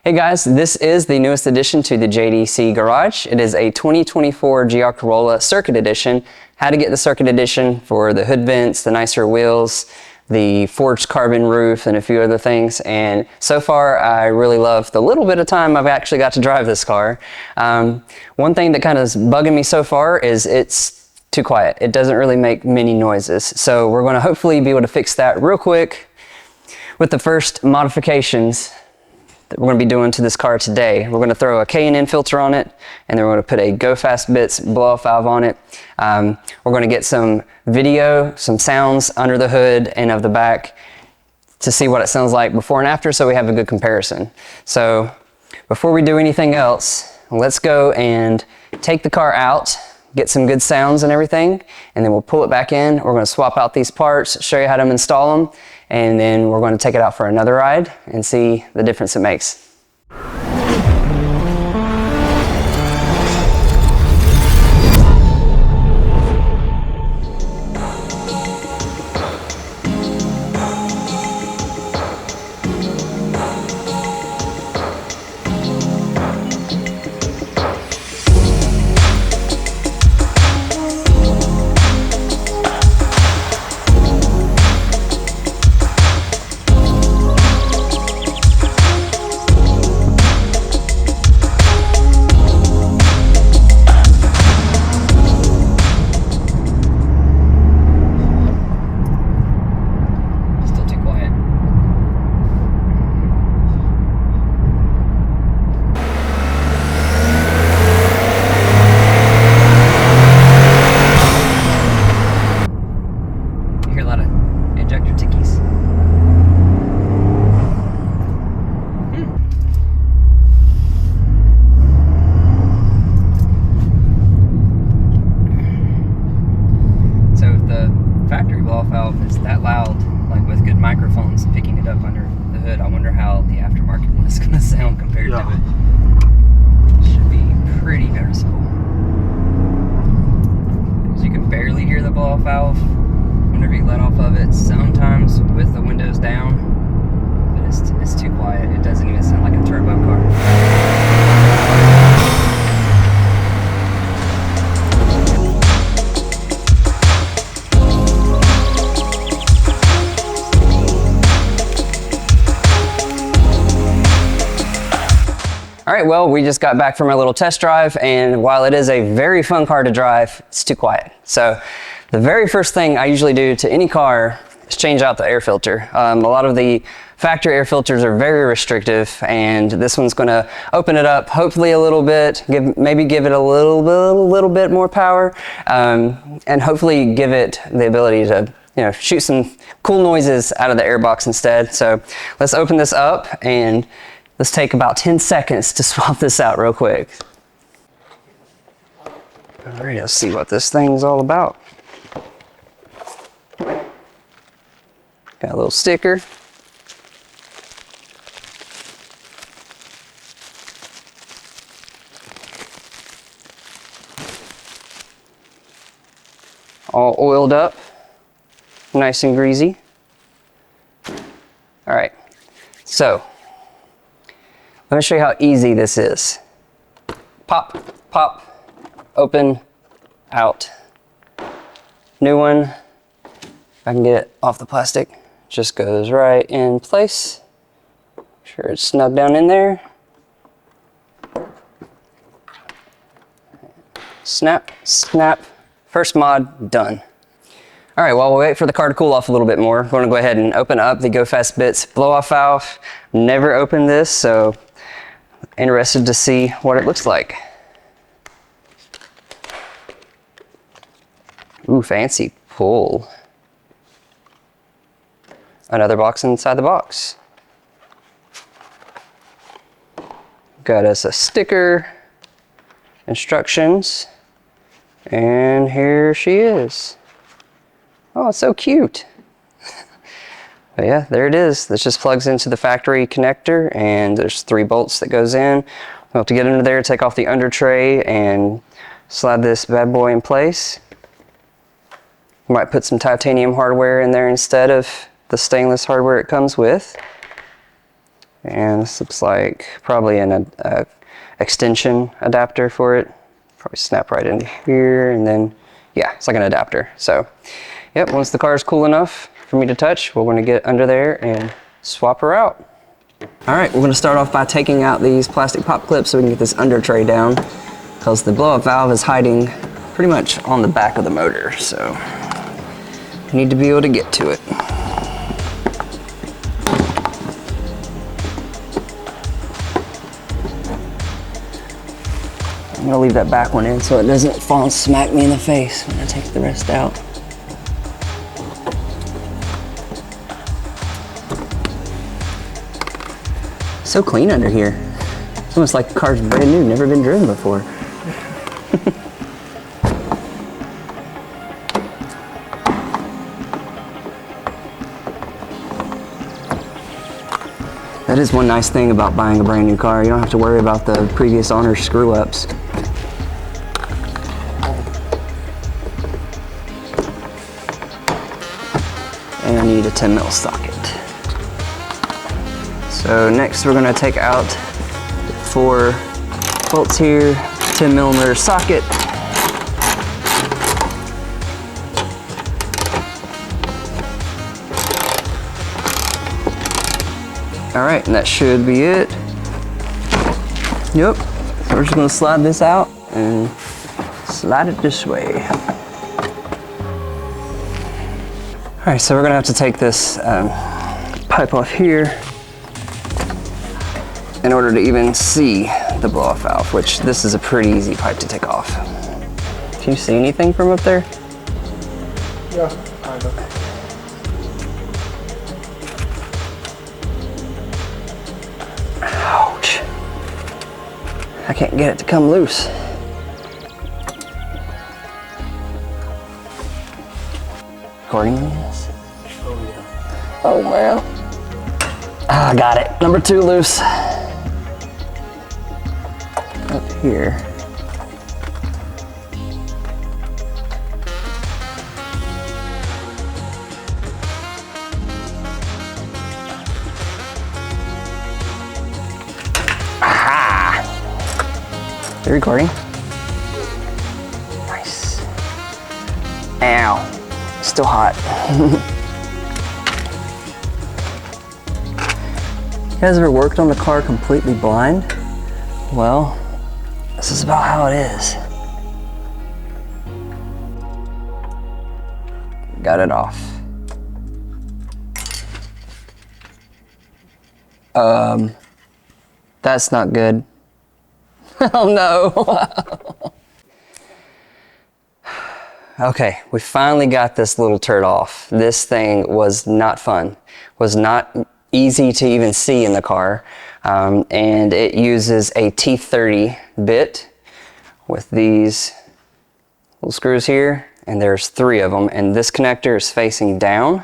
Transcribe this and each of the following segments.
Hey guys, this is the newest addition to the JDC Garage. It is a 2024 GR Corolla Circuit Edition. How to get the Circuit Edition for the hood vents, the nicer wheels, the forged carbon roof, and a few other things. And so far, I really love the little bit of time I've actually got to drive this car. One thing that kind of is bugging me so far is it's too quiet. It doesn't really make many noises. So we're going to hopefully be able to fix that real quick with the first modifications that we're going to be doing to this car today. We're going to throw a K&N filter on it, and then we're going to put a Go Fast Bits blow-off valve on it. We're going to get some video, some sounds under the hood and of the back to see what it sounds like before and after, so we have a good comparison. So before we do anything else, let's go and take the car out, get some good sounds and everything, and then we'll pull it back in. We're going to swap out these parts, show you how to install them, and then we're going to take it out for another ride and see the difference it makes. Valve is that loud, like with good microphones picking it up under the hood. I wonder how the aftermarket one is going to sound compared to it. Should be pretty noticeable. Because you can barely hear the blow-off valve whenever you let off of it. Sometimes with the windows down, but it's too quiet. It doesn't even sound like a turbo car. All right, well, we just got back from our little test drive, and while it is a very fun car to drive, it's too quiet. So the very first thing I usually do to any car is change out the air filter. A lot of the factory air filters are very restrictive, and this one's going to open it up hopefully a little bit, maybe give it a little bit more power, and hopefully give it the ability to shoot some cool noises out of the airbox instead. So let's open this up and let's take about 10 seconds to swap this out real quick. All right, let's see what this thing's all about. Got a little sticker. All oiled up, nice and greasy. All right, so let me show you how easy this is. Pop, pop, open, out. New one, if I can get it off the plastic, just goes right in place. Make sure it's snug down in there. Snap, snap, first mod done. All right, while we wait for the car to cool off a little bit more, we're gonna go ahead and open up the Go Fast Bits blow-off valve. Never opened this, so interested to see what it looks like. Ooh, fancy pull. Another box inside the box. Got us a sticker, instructions, and here she is. Oh, it's so cute. But yeah, there it is. This just plugs into the factory connector, and there's 3 bolts that goes in. We'll have to get under there, take off the under tray, and slide this bad boy in place. Might put some titanium hardware in there instead of the stainless hardware it comes with. And this looks like probably an extension adapter for it. Probably snap right in here, and then, yeah, it's like an adapter. So, yep, once the car is cool enough for me to touch, we're gonna get under there and swap her out. All right, we're gonna start off by taking out these plastic pop clips so we can get this under tray down, because the blow-up valve is hiding pretty much on the back of the motor, so we need to be able to get to it. I'm gonna leave that back one in so it doesn't fall and smack me in the face when I take the rest out. So clean under here. It's almost like the car's brand new, never been driven before. That is one nice thing about buying a brand new car. You don't have to worry about the previous owner's screw-ups. And I need a 10mm socket. So next we're gonna take out 4 bolts here, 10mm socket. All right, and that should be it. Yep, so we're just gonna slide this out and slide it this way. All right, so we're gonna have to take this pipe off here in order to even see the blow-off valve, which this is a pretty easy pipe to take off. Can you see anything from up there? Yeah, kind of. Ouch. I can't get it to come loose. Recording this? Oh yeah. Oh man. Ah, got it. Number 2 loose. Up here. Aha! You recording? Nice. Ow. Still hot. You guys ever worked on the car completely blind? Well, this is about how it is. Got it off. That's not good. Oh no. Okay, we finally got this little turd off. This thing was not fun. Was not easy to even see in the car. And it uses a T30 bit with these little screws here, and there's 3 of them, and this connector is facing down.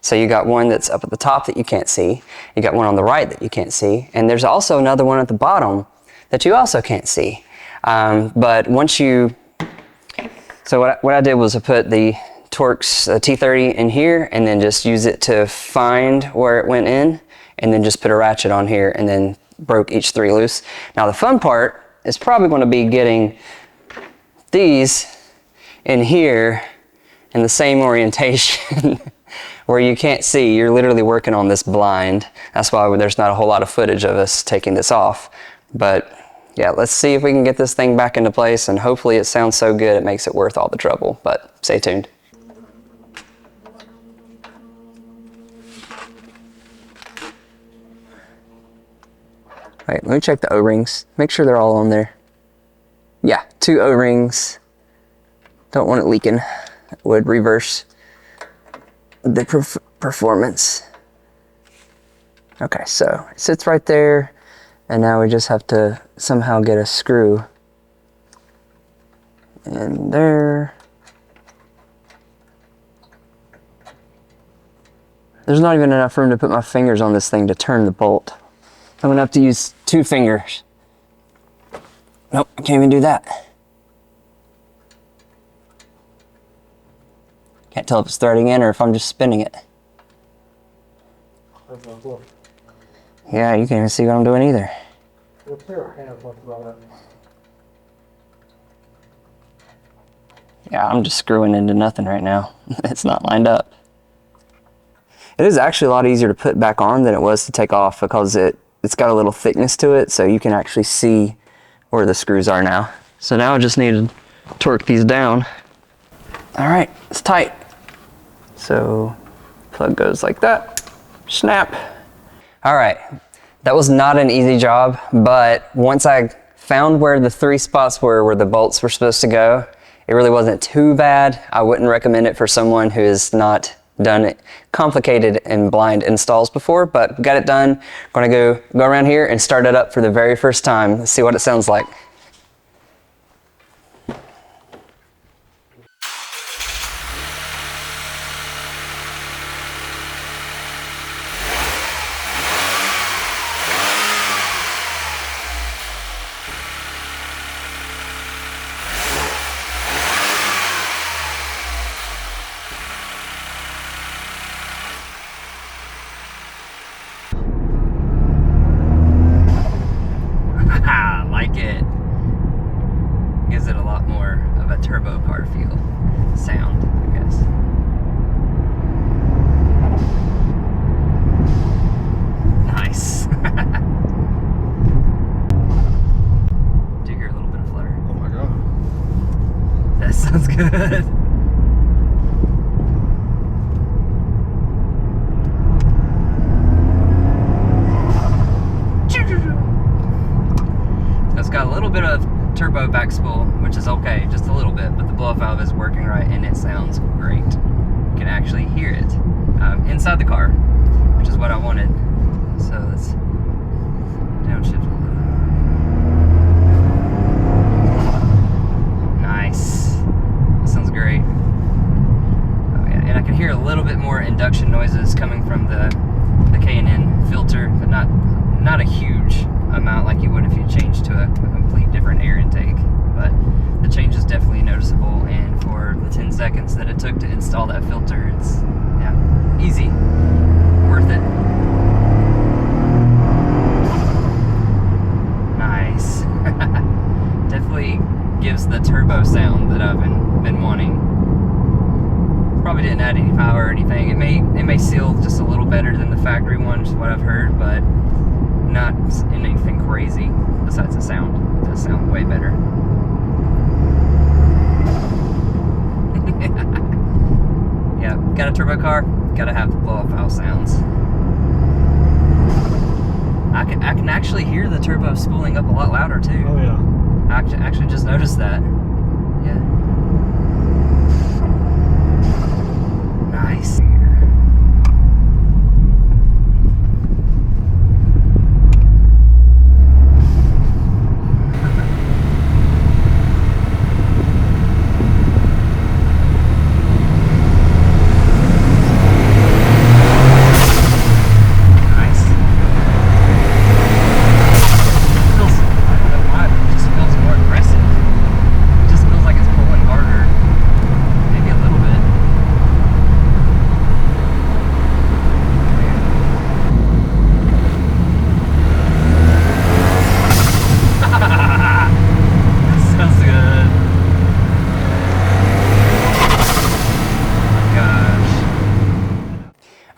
So you got one that's up at the top that you can't see, you got one on the right that you can't see, and there's also another one at the bottom that you also can't see. But once you, so what I did was I put the Torx T30 in here and then just use it to find where it went in, and then just put a ratchet on here and then broke each 3 loose. Now the fun part is probably going to be getting these in here in the same orientation where you can't see. You're literally working on this blind. That's why there's not a whole lot of footage of us taking this off. But yeah, let's see if we can get this thing back into place, and hopefully it sounds so good it makes it worth all the trouble. But stay tuned. All right, let me check the O-rings. Make sure they're all on there. Yeah, 2 O-rings. Don't want it leaking. It would reverse the performance. Okay, so it sits right there, and now we just have to somehow get a screw in there. There's not even enough room to put my fingers on this thing to turn the bolt. I'm gonna have to use 2 fingers. Nope, I can't even do that. Can't tell if it's threading in or if I'm just spinning it. Yeah, you can't even see what I'm doing either. We'll put our hands on it. Yeah, I'm just screwing into nothing right now. It's not lined up. It is actually a lot easier to put back on than it was to take off because it's got a little thickness to it, so you can actually see where the screws are now. So now I just need to torque these down. All right, it's tight. So plug goes like that, snap. All right, that was not an easy job, but once I found where the 3 spots were where the bolts were supposed to go, it really wasn't too bad. I wouldn't recommend it for someone who has not done complicated and blind installs before, but got it done. Gonna go around here and start it up for the very first time. Let's see what it sounds like. Like it. Gives it a lot more of a turbo car feel. Sound, I guess. Nice. Do you hear a little bit of flutter? Oh my god. That sounds good. It's got a little bit of turbo back spool, which is okay, just a little bit, but the blow-off valve is working right and it sounds great. You can actually hear it inside the car, which is what I wanted. So let's downshift a little. Nice. That sounds great. Oh yeah, and I can hear a little bit more induction noises coming from the K&N filter, but not a huge amount like you would if you changed to a complete different air intake. But the change is definitely noticeable, and for the 10 seconds that it took to install that filter, it's easy, worth it. Nice. Definitely gives the turbo sound that I've been wanting. Probably didn't add any power or anything. It may seal just a little better than the factory one, which is what I've heard, but not anything crazy besides the sound. It does sound way better. Yeah, got a turbo car, gotta have the blow-off valve sounds. I can actually hear the turbo spooling up a lot louder too. Oh yeah. I actually just noticed that. Yeah. Nice.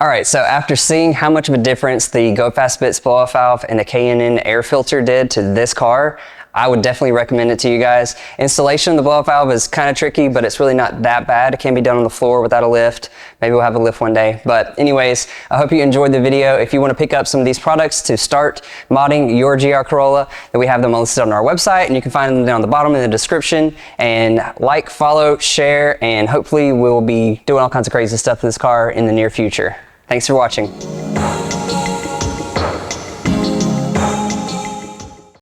Alright, so after seeing how much of a difference the Go Fast Bits blow-off valve and the K&N air filter did to this car, I would definitely recommend it to you guys. Installation of the blow-off valve is kind of tricky, but it's really not that bad. It can be done on the floor without a lift. Maybe we'll have a lift one day. But anyways, I hope you enjoyed the video. If you want to pick up some of these products to start modding your GR Corolla, then we have them listed on our website, and you can find them down the bottom in the description. And like, follow, share, and hopefully we'll be doing all kinds of crazy stuff with this car in the near future. Thanks for watching.